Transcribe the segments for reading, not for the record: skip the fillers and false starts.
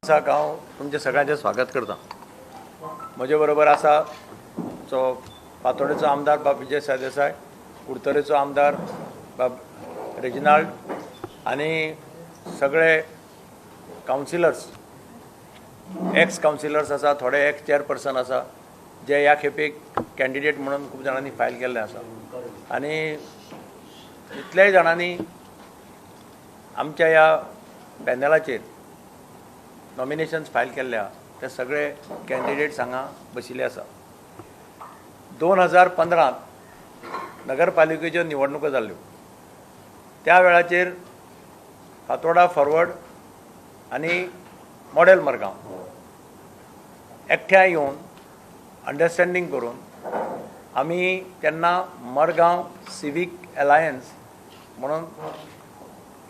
हांव तुमचे सगळ्यांचे स्वागत करता. म्हजे बरोबर आसा जो फातोडेचो आमदार बाब विजय सरदेसाय, कुडतरेचो आमदार बाब रेजिनाल्ड आनी सगळे कावन्सिलर्स, एक्स कावन्सिलर्स आसा, थोडे एक्स चेअरपर्सन आसा जे ह्या खेपेक कॅन्डिडेट म्हणून खूब जाणांनी फायल केल्ले आसा. आनी इतल्याय जाणांनी आमच्या ह्या पॅनलाचेर नॉमिनेशन्स फायल केल्ले आहा. ते सगळे कॅन्डिडेट्स हांगा बशिल्ले आसा. 2015 नगरपालिकेच्यो निवडणुको जाल्ल्यो. त्या वेळाचेर फातोर्डा फॉरवर्ड आनी मॉडेल मडगांव एकठांय येवन अंडरस्टँडींग करून आमी तेन्ना मडगांव सिवीक एलायन्स म्हणून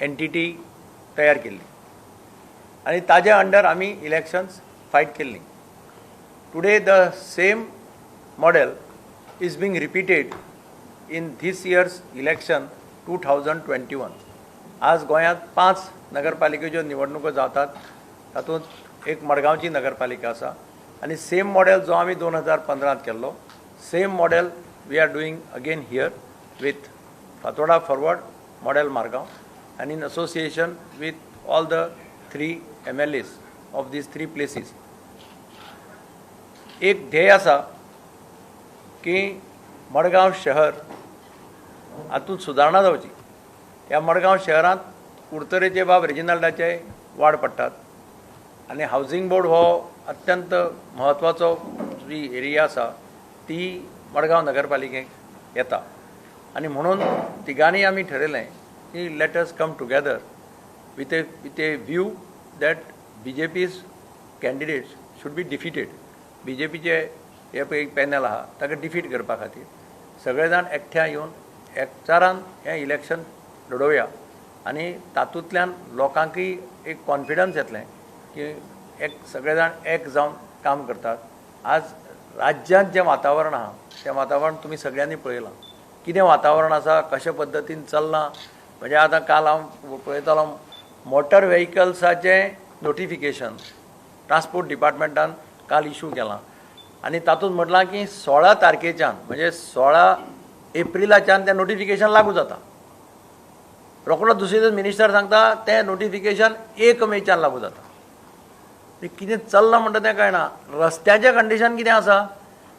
एन्टिटी तयार केल्ली आनी ताजे अंडर आमी इलेक्शन्स फायट केल्लीं. Today the same model is being repeated in this years election 2021. आज गोंयांत 5 नगरपालिकेच्यो निवडणुको जातात. तातूंत एक मडगांवची नगरपालिका आसा आनी सेम मॉडेल जो आमी 2015 केल्लो, same model we are doing again here with Fatorda forward, model Margao and in association with all the 3 MLAs of these 3 places. एक ध्येय आसा की मडगांव शहर हातूंत सुदारणा जावची. ह्या मडगांव शहरांत कुडतरेचे बाब रेजिनाल्डाचे वाड पडटात आनी हावजींग बोर्ड हो अत्यंत म्हत्वाचो जी एरिया आसा ती मडगांव नगरपालिकेक येता. आनी म्हणून तिगांनी आमी ठरयलें की let us come together with a view that BJP's candidates should be defeated. BJPचे हे पळय पॅनल आहा ताका डिफीट करपा खातीर सगळे जाण एकठांय येवन एकचारान हें इलेक्शन लडोवया आनी तातूंतल्यान लोकांकय एक कॉन्फिडन्स येतलें की एक सगळे जाण एक जावन काम करतात. आज राज्यांत जें वातावरण आहा तें वातावरण तुमी सगळ्यांनी पळयलां. कितें वातावरण आसा, कशे पद्दतीन चल्लां. म्हणजे आतां काल हांव पळयतालो मोटर व्हेहिकल्साचें नोटिफिकेशन ट्रान्सपोर्ट डिपार्टमेंटान काल इशू केलां आनी तातूंत म्हटलां की 16 तारखेच्यान म्हणजे 16 एप्रिलाच्यान तें नोटिफिकेशन लागू जाता. रोखडो दुसरे दीस मिनिस्टर सांगता तें नोटिफिकेशन 1 मेच्यान लागू जाता. कितें चल्लां म्हणटा तें कळना. रस्त्याचें कंडिशन कितें आसा,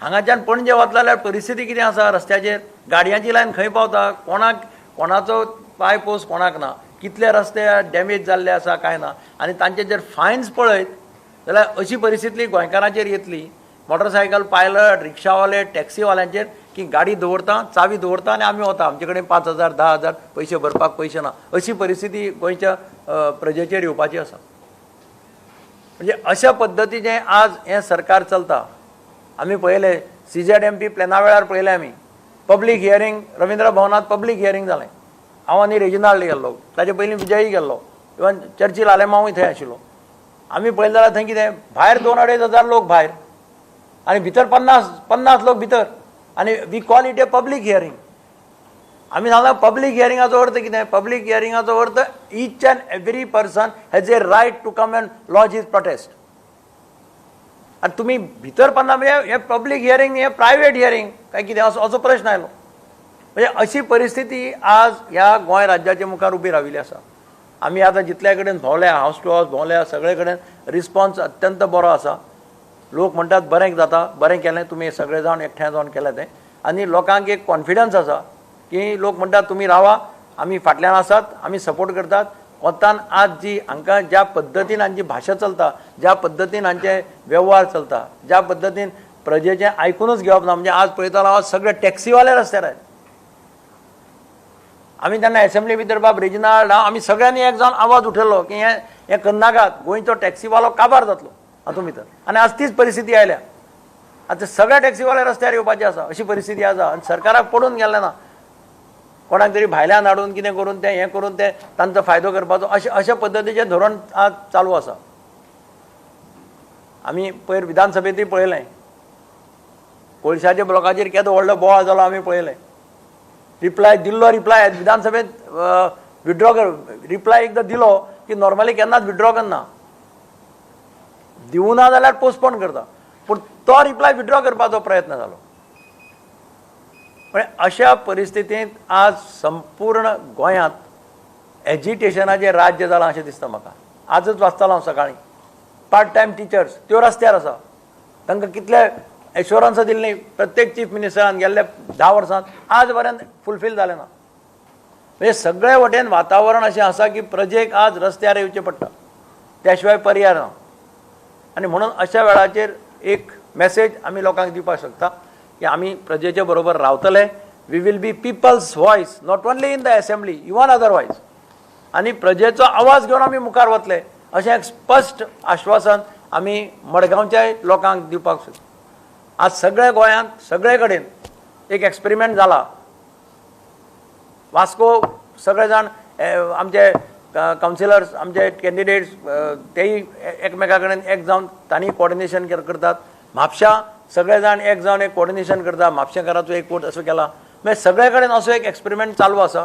हांगाच्यान पणजे वतलो जाल्यार परिस्थिती कितें आसा रस्त्याचेर, गाडयांची लायन खंय पावता, कोणाचो पांय पोस कोणाक ना, कितले रस्ते डॅमेज जाल्ले आसा काय ना. आनी तांचे जर फायन्स पळयत जाल्यार अशी परिस्थिती गोंयकारांचेर येतली, मोटरसायकल पायलट, रिक्षावाले, टॅक्सीवाल्यांचेर की गाडी दवरता, चावी दवरता आनी आमी वता, आमचे कडेन 5,000 10,000 पयशे भरपाक पयशे ना. अशी परिस्थिती गोंयच्या प्रजेचेर येवपाची आसा. म्हणजे अशा पद्दतीचें आज हें सरकार चलता. आमी पळयलें CZMP प्लॅना वेळार पळयलें आमी पब्लीक हियरींग रविंद्र भवनात पब्लीक हियरींग जालें. हांव आनी रेजिनाल्ड गेल्लो, ताचे पयलीं विजयी गेल्लो, इवन चर्चिल आलेमांवूय थंय आशिल्लो. आमी पळयलें जाल्यार थंय कितें भायर 2-2.5 हजार लोक भायर आनी भितर 50 लोक भितर आनी we call it a public hearing. आमी सांगता पब्लीक हियरिंगाचो अर्थ कितें? पब्लीक हियरिंगाचो अर्थ each and every person has a right to come and lodge his protest. आनी तुमी भितर 50 म्हणजे हें पब्लीक हियरींग हें प्रायवेट हियरींग काय कितें असो प्रश्न आयलो. म्हणजे अशी परिस्थिती आज ह्या गोंय राज्याच्या मुखार उबी राविल्ली आसा. आमी आतां जितले कडेन भोंवल्या, हावस टू हावस भोंवल्या, सगळे कडेन रिस्पॉन्स अत्यंत बरो आसा. लोक म्हणटात बरें जाता, बरें केलें, तुमी सगळे जावन एकठांय जावन केलें तें. आनी लोकांक एक कॉन्फिडन्स आसा की लोक म्हणटात तुमी रावा, आमी फाटल्यान आसात, आमी सपोर्ट करतात. कोंतान आज जी हांकां ज्या पद्दतीन हांची भाशा चलता, ज्या पद्दतीन हांचे वेव्हार चलता, ज्या पद्दतीन प्रजेचें आयकूनच घेवप ना. म्हणजे आज पळयतालो आज सगळे टॅक्सीवाले रस्त्यार आहेत. आमी तेन्ना एसेंब्ली भितर बाब रेजिनाल्ड आमी सगळ्यांनी एक जावन आवाज उठयलो की हें करनाकात, गोंयचो टॅक्सीवालो काबार जातलो हातूंत भितर. आनी आज तीच परिस्थिती आयल्या. आतां सगळे टॅक्सीवाले रस्त्यार येवपाचे आसा अशी परिस्थिती आसा. आनी सरकाराक पडून गेल्लें ना कोणाक तरी भायल्यान हाडून कितें करून तें हें करून तें तांचो फायदो करपाचो अशा पद्दतीचें धोरण आज चालू आसा. आमी पयर विधानसभेंतूय पळयलें कोळशाच्या ब्लॉकाचेर केदो व्हडलो बोवाळ जालो आमी पळयलें. रिप्लाय दिल्लो, रिप्लाय विथड्रॉ रिप्लाय एकदां दिलो की नॉर्मली केन्नाच विथड्रॉ करना. दिवना जाल्यार पोस्टपोन करता, पूण तो रिप्लाय विड्रॉ करपाचो प्रयत्न जालो. म्हणजे अशा परिस्थितींत आज संपूर्ण गोंयांत एज्युकेशनाचें राज्य जालां अशें दिसता म्हाका. आजच वाचतालो हांव सकाळीं, पार्ट टायम टिचर्स त्यो रस्त्यार आसा. तांकां कितले एश्योरन्स दिल्ली प्रत्येक चीफ मिनिस्टरान गेल्ल्या 10 वर्सांत आज पर्यंत फुलफील जालें ना. म्हणजे सगळे वटेन वातावरण अशें आसा की प्रजेक आज रस्त्यार येवचें पडटा, त्या शिवाय पर्याय ना. आनी म्हणून अशा वेळाचेर एक मॅसेज आमी लोकांक दिवपाक शकता की आमी प्रजेचे बरोबर रावतले. We will be people's voice, not only in the assembly, even otherwise. आनी प्रजेचो आवाज घेवन आमी मुखार वतले अशें एक स्पश्ट आश्वासन आमी मडगांवच्या लोकांक दिवपाक सोदता. आज सगळ्या गोंयांत सगळे कडेन एक एक्सपेरिमेंट जाला. वास्को सगळे जाण आमचे कावन्सिलर्स, आमचे कॅन्डिडेट्स तेय एकमेका कडेन एक जावन तांणी कोऑर्डिनेशन करतात. म्हापशा सगळे जाण एक जावन एक कोऑर्डिनेशन करता. म्हापशेकाराचो एक वोट असो केला. म्हणजे सगळे कडेन असो एक एक्सपेरिमेंट चालू आसा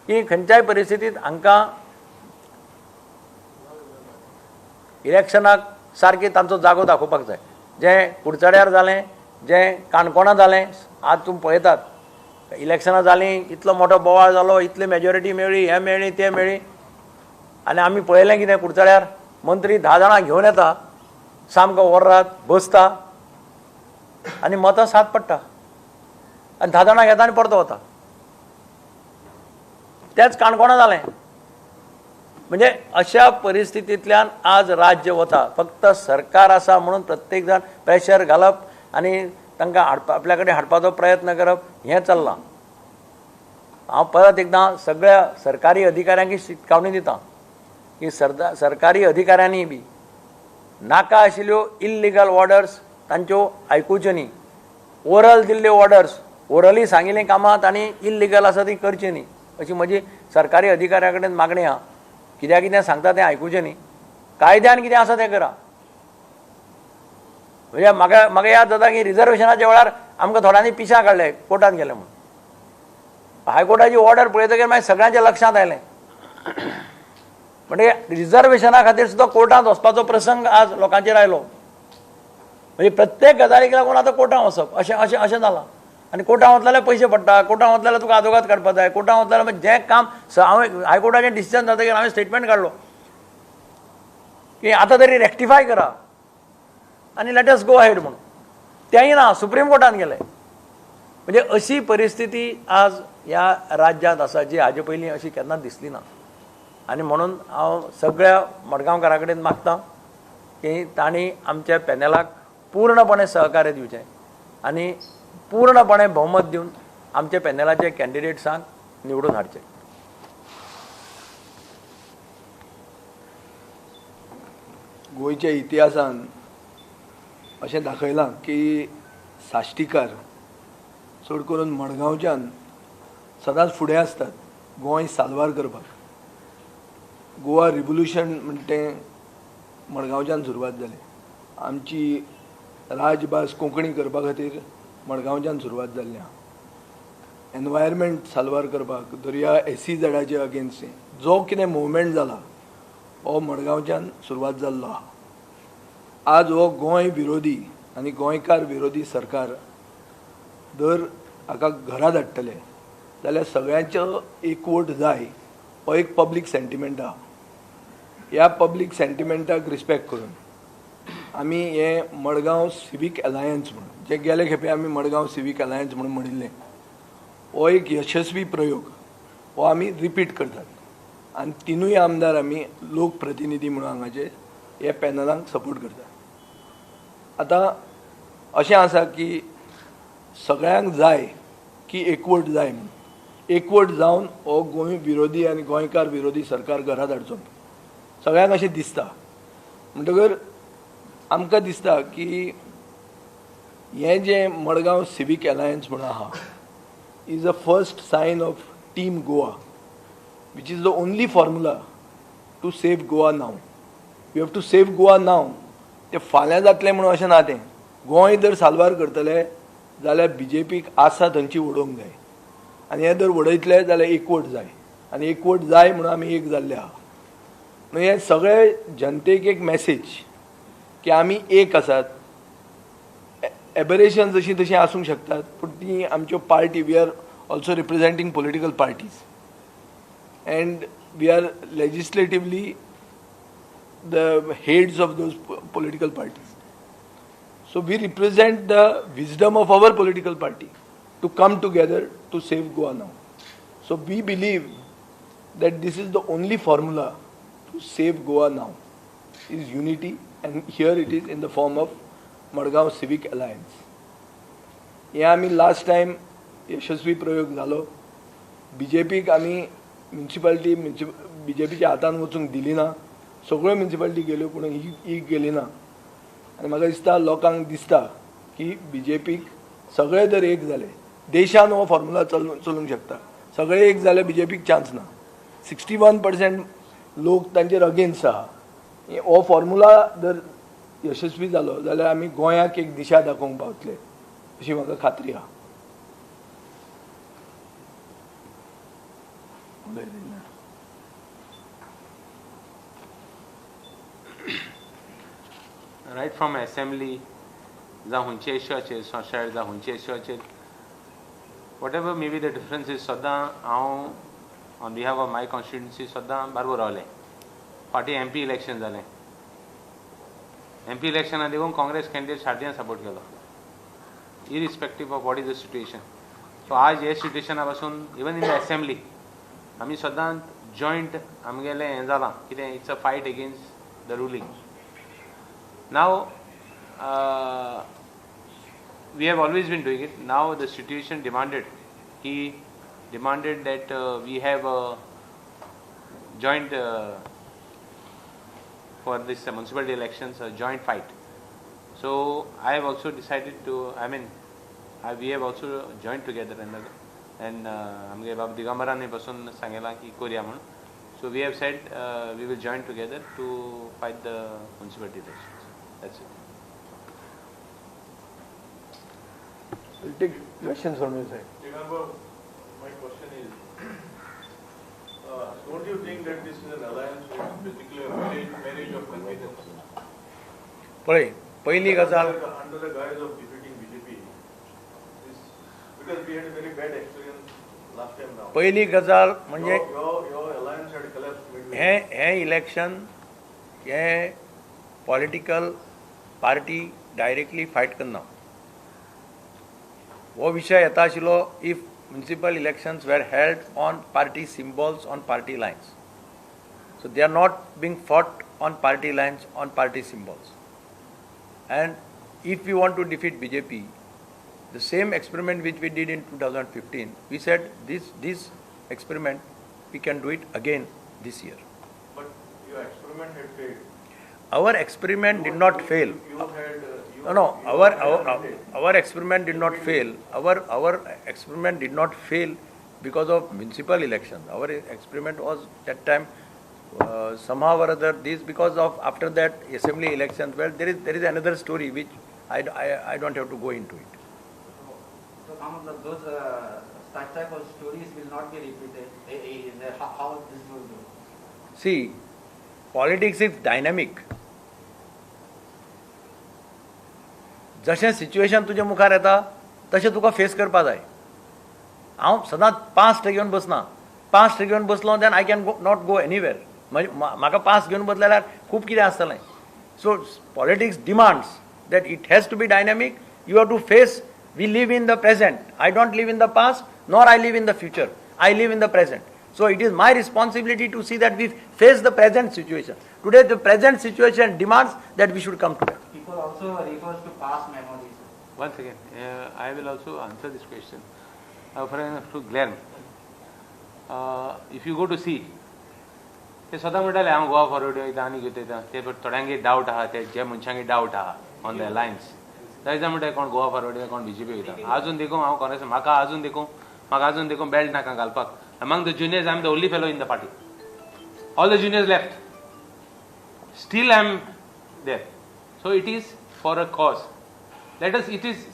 की खंयच्याय परिस्थितींत हांकां इलेक्शनाक सारकी तांचो जागो दाखोवपाक जाय. जें कुडचड्यार जालें, जें काणकोणा जालें, आज तुमी पळयतात इलेक्शनां जालीं, इतलो मोठो बोवाळ जालो, इतली मेजॉरिटी मेळ्ळी, हें मेळ्ळी तें मेळ्ळी. आनी आमी पळयलें कितें कुडचड्यार मंत्री 10 जाणां घेवन येता, सामको वर्रात बसता आनी मतां 7 पडटा आनी 10 जाणां घेता आनी परतो वता. तेंच काणकोणा जालें. म्हणजे अशा परिस्थितींतल्यान आज राज्य वता. फक्त सरकार आसा म्हणून प्रत्येक जाण प्रेशर घालप आनी तांकां आपल्या कडेन हाडपाचो प्रयत्न करप हें चल्लां. हांव परत एकदां सगळ्या सरकारी अधिकाऱ्यांक शिटकावणी दितां की सरकारी अधिकाऱ्यांनी बी नाका आशिल्ल्यो इल्लिगल ऑर्डर्स तांच्यो आयकुच्यो न्ही. ओरल दिल्ल्यो ऑर्डर्स, ओरली सांगिल्लीं कामां तांणी इल्लिगल आसा तीं करचीं न्ही अशी म्हजी सरकारी अधिकाऱ्या कडेन मागणी आहा. कित्याक कितें सांगता तें आयकुचें न्ही, कायद्यान कितें आसा तें करा. म्हणजे म्हाका याद जाता की रिजर्वेशनाच्या वेळार आमकां थोड्यांनी पिश्यां काडले, कोर्टान गेले म्हणून. हायकोर्टाची ऑर्डर पळयतकीर मागीर सगळ्यांच्या लक्षांत आयलें. म्हणजे रिजर्वेशना खातीर सुद्दां कोर्टांत वचपाचो प्रसंग आज लोकांचेर आयलो. म्हणजे प्रत्येक गजालीक लागून आतां कोर्टांत वचप अशें अशें अशें जालां. आनी कोर्टांत वतले जाल्यार पयशे पडटा, कोर्टांत वतले जाल्यार तुका आदवोगाद काडपाक जाय, कोर्टांत वतले जाल्यार जें काम हांवें हायकोर्टाचें डिसिजन जातकीर हांवें स्टेटमेंट काडलो की आतां तरी रेक्टिफाय करा आनी लेट अस गो अहेड म्हणून. तेंय ना, सुप्रीम कोर्टान गेले. म्हणजे अशी परिस्थिती आज ह्या राज्यांत आसा जी हाजे पयलीं अशी केन्नाच दिसली ना. आनी म्हणून हांव सगळ्या मडगांवकारां कडेन मागतां की तांणी आमच्या पॅनलाक पूर्णपणे सहकार्य दिवचें आनी पूर्णपणे भोवमत दिवन आमच्या पॅनलाचे कॅन्डिडेट्सांक निवडून हाडचे. गोंयच्या इतिहासान अशें दाखयलां की साश्टीकार चड करून मडगांवच्यान सदांच फुडें आसतात गोंय साल्वार करपाक. गोवा रिव्होल्युशन म्हणटा तें मडगांवच्यान सुरवात जाली. आमची राजभास कोंकणी करपा खातीर मडगांवच्यान सुरवात जाल्ली आहा. एनवायरमेंट साल्वार करपाक दर्या SEZच्या अगेन्स्ट जो कितें मुवमेंट जाला हो मडगांवच्यान सुरवात जाल्लो आहा. आज हो गोंय विरोधी आनी गोंयकार विरोधी सरकार जर हाका घरा धाडटले जाल्यार सगळ्यांचो एकवोट जाय हो एक पब्लीक सेंटिमेंट आहा. ह्या पब्लीक सेंटिमेंटाक रिस्पेक्ट करून आमी हे मडगांव सिवीक अलायन्स म्हणून जे गेले खेपे आमी मडगांव सिवीक अलायन्स म्हणून म्हणिल्लें हो एक यशस्वी प्रयोग हो आमी रिपीट करतात. आनी तिनूय आमदार आमी लोकप्रतिनिधी म्हणून हांगाचे हे पॅनलांक सपोर्ट करतात. आतां अशें आसा की सगळ्यांक जाय की एकवट जाय म्हणून. एकवट जावन हो गोंय विरोधी आनी गोंयकार विरोधी सरकार घरा धाडचो सगळ्यांक अशें दिसता. म्हणटकर आमकां दिसता की हें जें मडगांव सिवीक अलायन्स म्हणून आहा is a first sign of team Goa which is the only formula to save Goa now. We have to save Goa now. ते फाल्यां जातलें म्हणून अशें ना. तें गोंय जर साल्वार करतले जाल्यार BJPक आसा थंयची वडोवंक जाय आनी हें जर वडयतले जाल्यार एकवट जाय आनी एकवट जाय म्हणून आमी एक जाल्ले आहा. म्हणजे हे सगळे जनतेक एक मॅसेज की आमी एक आसात एबरेशन जशी तशी आसूंक शकतात पूण ती आमच्यो party we are also representing political parties and we are legislatively the heads of those political parties. So we represent the wisdom of our political party to come together to save Goa now. So we believe that this is the only formula to save Goa now is unity, and here it is in the form of Madgaon Civic Alliance. हे आमी last time यशस्वी प्रयोग जालो BJPक आमी municipality BJPच्या हातान वचूंक दिली ना सगळ्यो म्युन्सिपालिटी गेल्यो पूण ही गेली ना आनी म्हाका दिसता लोकांक दिसता की BJPक सगळे जर एक जाले देशान हो फॉर्म्युला चलूंक शकता सगळे एक जाले BJPक चान्स ना 61% लोक तांचेर अगेन्स्ट आहा हो फॉर्म्युला जर यशस्वी जालो जाल्यार आमी गोंयाक एक दिशा दाखोवंक पावतले अशी म्हाका खात्री आहा. Right from assembly, the churches, society, the churches, whatever may be the differences, Sada, on behalf of my constituency, Sada, Barbarale, party MP elections, MP election, and Congress candidate Shardian support, irrespective of what is the situation. So, आज ये situation असून even in the assembly, आम्ही सदां joint आमगेले हें जालां कितें it's a fight against the ruling. Now we have always been doing it. Now the situation demanded. He demanded that we have a joint for this municipality elections, a joint fight. So I have also decided to. We have also joined together and आमगे बाब दिगंबराने बसून सांगेला की Korea म्हणून. So we have said we will join together to fight the municipality elections. That's it. We'll take questions from your side. Remember, my question is, don't you think that this is an alliance with basically a marriage of convenience? पळय पहिली गजाल Under the guise of defeating BJP, because we had a very bad experience last time now. पहिली गजाल म्हणजे Your alliance had collapsed midway. हे election हे political party directly fight करना हो विषय येता आशिल्लो if municipal elections were held on party symbols on party lines so they are not being fought on party lines on party symbols and if we want to defeat BJP the same experiment which we did in 2015 we said this experiment we can do it again this year. But your experiment had failed. Our experiment did not fail. Our experiment did not fail. Our experiment did not fail because of municipal elections. Our experiment was that time somehow or other this because of after that assembly elections. Well, there is another story which I don't have to go into it. So some of those such type of stories will not be repeated. How this will do? See, politics is dynamic. जशें situation तुजे मुखार येता तशें तुका face करपा जाय. हांव सदांच 5 घेवन बसना. 5 घेवन बसलो then I can not go anywhere. म्हाका 5 घेवन बसले जाल्यार खूब कितें आसतलें. So politics demands that it has to be dynamic. You have to face. We live in the present. I don't live in the past, nor I live in the future. I live in the present. So it is my responsibility to see that we face the present situation. Today the present situation demands that we should come together. People also refers to past memories. Once again, I will also answer this question. For example, to Glenn, if you go to see, ते स्वतः म्हणटाले हांव Goa forward वयता आनी घेता ते थोड्यांगे doubt आहा ते जे मनशांगे डावट आहा ऑन द अलायन्स थंय म्हणटा कोण गोवा फॉरवर्ड कोण BJP वयता आजून देखून हांव काँग्रेस म्हाका आजून देखून बेल्ट नाका घालपाक among the juniors I am the only fellow in the party. All the juniors left. Still I am there. So it is for a cause.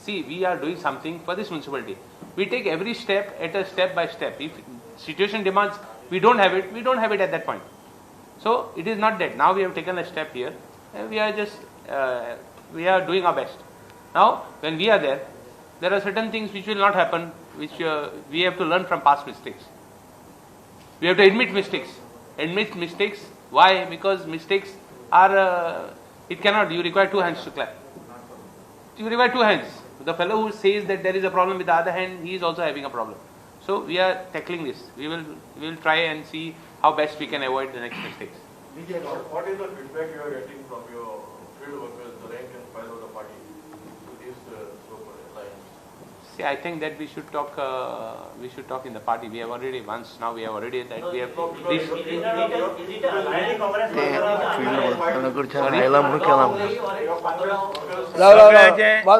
See, we are doing something for this municipality. We take every step at a step by step. If situation demands we don't have it at that point. So it is not that. Now we have taken a step here We are just we are doing our best. Now, when we are there are certain things which will not happen, which we have to learn from past mistakes. We have to admit mistakes. Admit mistakes. Why? Because mistakes are, it cannot, you require two hands to clap. You require two hands. The fellow who says that there is a problem with the other hand, he is also having a problem. So we are tackling this. We will try and see how best we can avoid the next mistakes. What is the feedback you are getting from your field workers, the rank and file of the party, to this so-called alliance? See, I think that we should talk. We should talk in the party. We have already once. Now we have already that we have. This, Is it a aligning Congress?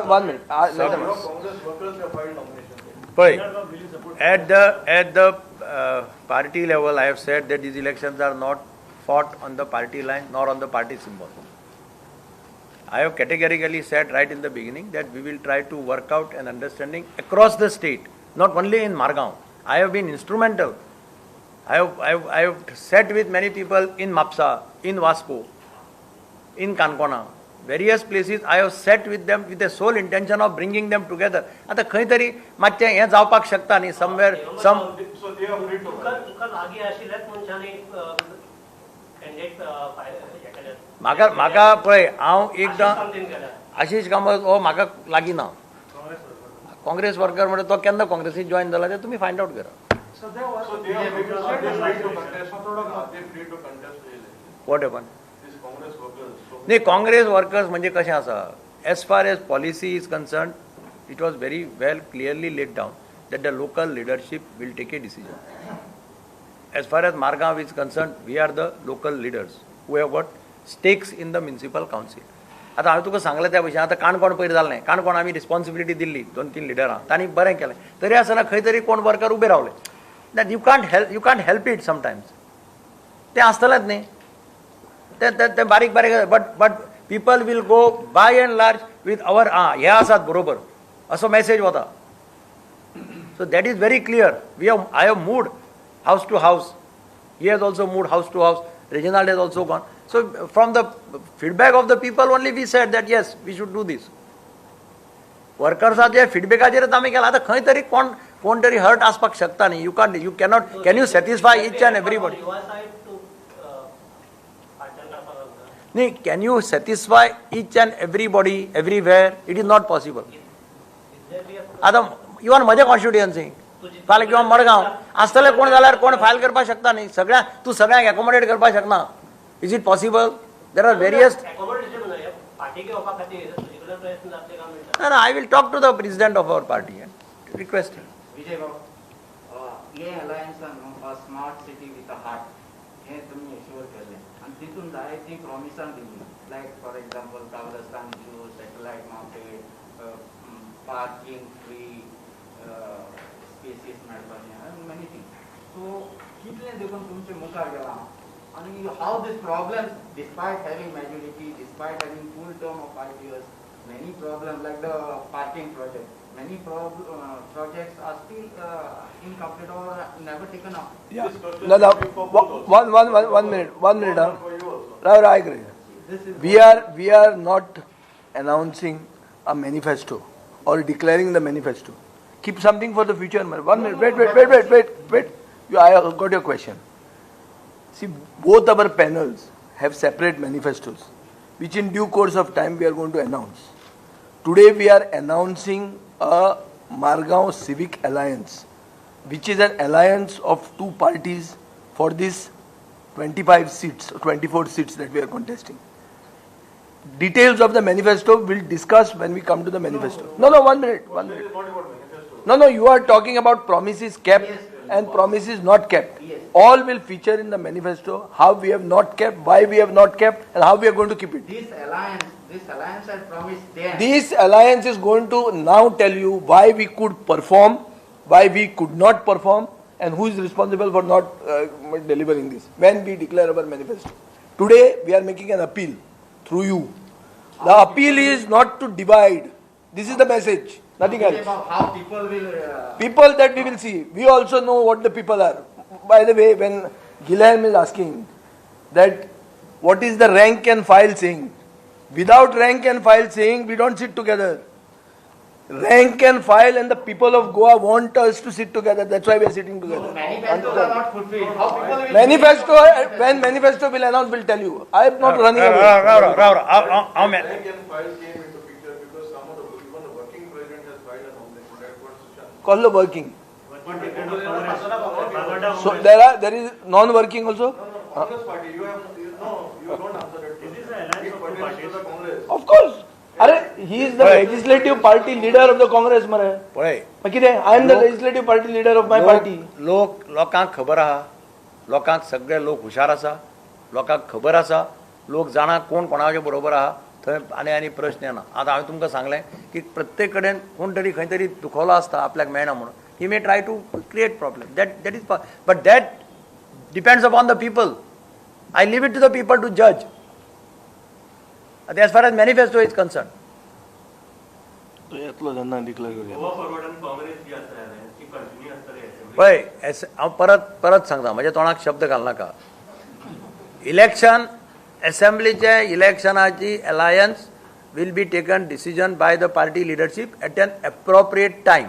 One minute. Let them Your Congress workers have filed nomination. But at the party level, I have said that these elections are not fought on the party line nor on the party symbol. I have categorically said right in the beginning that we will try to work out an understanding across the state, not only in Margao. I have been instrumental. I have sat with many people in Mapsa, in Vasco, in Kankona, various places. I have sat with them with the sole intention of bringing them together. आता खंय तरी मातशें हें जावपाक शकता न्ही somewhere some. So they are free to तुका लागीं आशिल्ल्याच मनशांनी कॅन्डिडेट केले. म्हाका पळय हांव एकदां समथींग केल्या. आशिश कामत हो म्हाका लागीं ना. काँग्रेस वर्कर म्हणजे तो केन्ना काँग्रेसीत जॉइन जाला तें तुमी फायंड आउट करा. So they are free to contest. Are they free to contest the election? What happen? These Congress workers. So नाही काँग्रेस वर्कर्स म्हणजे कशें आसा as far as policy is concern it was very well clearly laid down that the local leadership will take a decision. As far as Margao is concerned, we are the local leaders who have got stakes in the municipal council. आता हांवें तुका सांगलें त्या भशेन आतां काणकोण पयर जालें न्ही काणकोण आमी रिस्पॉन्सिबिलिटी दिल्ली 2-3 लिडरां तांणी बरें केलें तरी आसतना खंय तरी कोण वर्कर उबे रावले that you can't help it sometimes तें आसतलेंच न्ही ते बारीक बारीक but people will go by and large with our हे आसात बरोबर असो मेसेज वता. So that is very clear. I have moved house to house. He has also moved house to house. Reginald has also gone. So from the feedback of the people only we said that yes, we should do this. Workers feedbackaचेर आमी केला आतां खंय तरी कोण तरी hurt आसपाक शकता न्ही. You cannot. Can you satisfy each and everybody? न्ही, can you satisfy each and everybody everywhere? It is not possible. आतां इवन म्हजे कॉन्स्टिट्युएन्सी फाल्यां किंवा मडगांव आसतले कोण जाल्यार कोण फायल करपाक शकता न्ही तूं सगळ्यांक एकोमोडेट करपाक शकना. Is it possible? There are various. No, I will talk to the president of our party and request him. Vijay Babu हे अलायन्सान न्हू smart city with a heart हें तुमी एश्योर केलें आनी तितून जायतीं प्रॉमिसां दिल्लीं लायक फॉर एग्जाम्पल कावरस्तान issue satellite mounted parking free spaces मेळपाचें मेनी थिंग्स. सो कितलें देखून तुमचे मुखार गेलां आनी हाव दीस problems despite having majority despite having full term of 5 years many problems like the parking project. Many projects are still incomplete or never taken up. Yeah. No. One minute. Rai, I agree. We are not announcing a manifesto or declaring the manifesto. Keep something for the future. 1 minute. Wait. I got your question. See, both our panels have separate manifestos, which in due course of time we are going to announce. Today we are announcing a Margao Civic Alliance, which is an alliance of two parties for this 25 seats, 24 seats that we are contesting. Details of the manifesto we'll discuss when we come to the manifesto. No, 1 minute. This is not about manifesto. No, you are talking about promises kept and promises not kept. Yes. All will feature in the manifesto, how we have not kept, why we have not kept, and how we are going to keep it. This alliance had promised them. This alliance is going to now tell you why we could perform, why we could not perform, and who is responsible for not delivering this when we declare our manifesto. Today we are making an appeal through you. The appeal is not to divide. This is the message, nothing else. How people will. People that we will see. We also know what the people are. By the way, when Guilherme is asking that what is the rank and file saying, without rank and file saying we don't sit together. Rank and file and the people of Goa want us to sit together. That's why we are sitting together. Manifestos are not fulfilled. How people will Manifesto, when manifesto will announce, will tell you. I am not running away. Rao Rank and file came into picture because some of the, even the working president has filed an objection. That's what Sushant. Call the working. Bhagwata So Congress. there is non-working also. Congress party, you don't answer that. This is an alliance It of two pertains to parties. the Congress. Of course. He is the legislative party leader of the Congress, mare. पळय I am the legislative party leader of my party. लोकांक खबर आहा, लोकांक सगळे लोक हुशार आसा, लोकांक खबर आसा, लोक जाणा कोण कोणाचे बरोबर आहा, थंय आनी प्रश्न येना. आतां हांवें तुमकां सांगलें की प्रत्येक कडेन कोण तरी खंय तरी दुखवलो आसता आपल्याक मेळना म्हणून. He may try to create problem. That is but that depends upon the people. I leave it to the people to जज. as far as manifesto is concerned. यातलो त्यांना डिक्लेअर करूया. गोवा फॉरवर्ड आणि काँग्रेस जी असणार ती कंटिन्यू असणार आहे. पळय हांव परत सांगता, म्हज्या तोंडाक शब्द घालनाका. इलेक्शन असेंब्लीचे इलेक्शनाची alliance will be taken decision by the party leadership at an appropriate time.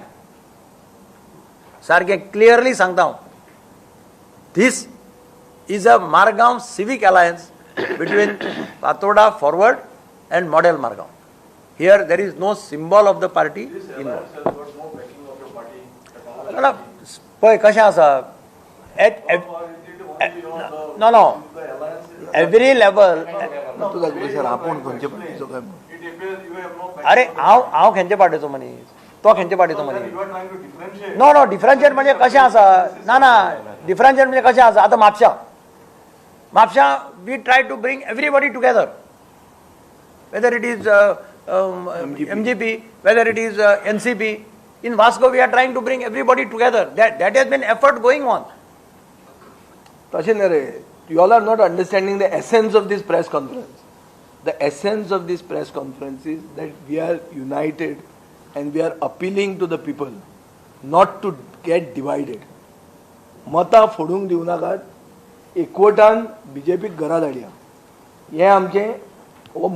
सारखे क्लिअरली सांगता हांव. This is a Margaon civic alliance between Patoda Forward and Model Margaon. Here there is no symbol of the party involved. Has got no backing of your party. The Congress. पळय कशें आसा, at Or is it only on the, no the alliance is, every level. तुझा sir आपण खंयच्या पार्टीचो काय? it appears you have no backing. अरे हांव खंयच्या पार्टीचो मनीस, तो खंयच्या पार्टीचो Sir, मनीस. you are trying to differentiate. No differentiate म्हणजे कशें आसा, ना डिफरन्शिएट म्हणजे कशें आसा. आतां म्हापशां we try to bring everybody together, whether it is MGP, whether it is NCP. In Vasco we are trying to bring everybody together. That has been effort going on. तशें न्ही रे. You all are not understanding the essence of this press conference. The essence of this press conference is that we are united and we are appealing to the people not to get divided. मतां फोडूंक दिवं नाकात. एकवटान BJP घरा धाडया. हें आमचें हो